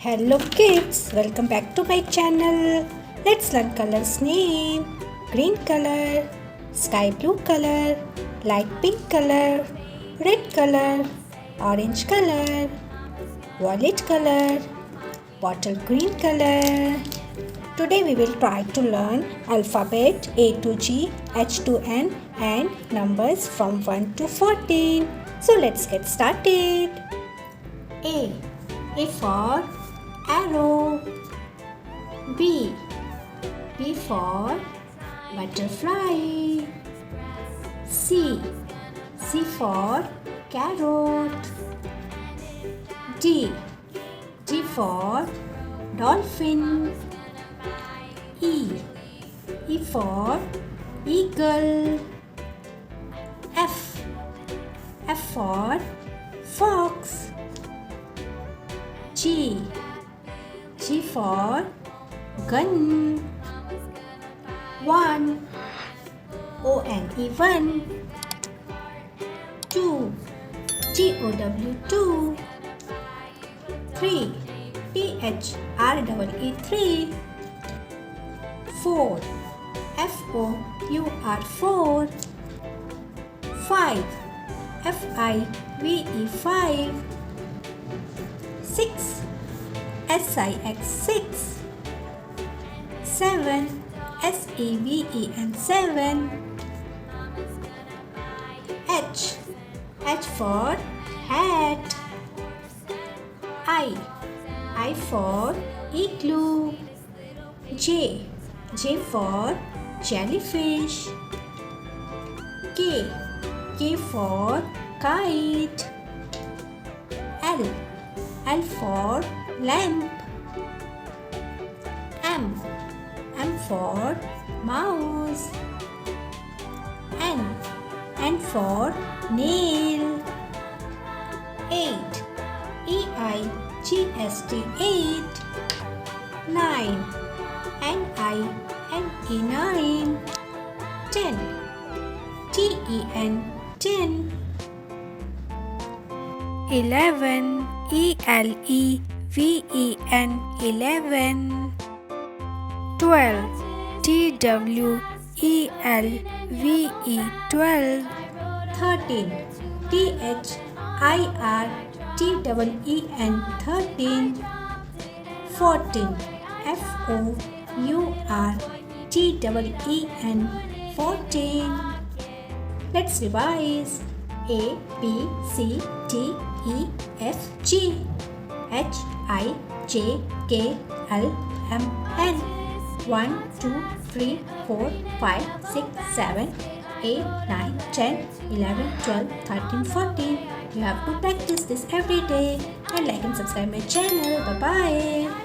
Hello kids, welcome back to my channel. Let's learn colors name. Green color, sky blue color, light pink color, red color, orange color, violet color, bottle green color. Today we will try to learn alphabet A to G, H to N and numbers from 1 to 14. So let's get started. A for arrow. B for butterfly. C for carrot. D for dolphin. E for eagle. F for fox. G for gun. 1 one. 2 two. 3 three. 4 four. 5 five. 6 six. 7 seven. H for hat. I for igloo. J for jellyfish. K for kite. L for lamp. M for mouse. N for nail. 8 EIGST 9 NINE 10 TEN 11 ELEVEN 11 12 TWELVE 12 13 THIRTEN 13 14 FOURTEN 14. Let's revise. A B C D E F G H I J K L M N 1 2 3 4 5 6 7 8 9 10 11 12 13 14. You have to practice this every day and like and subscribe my channel. Bye bye.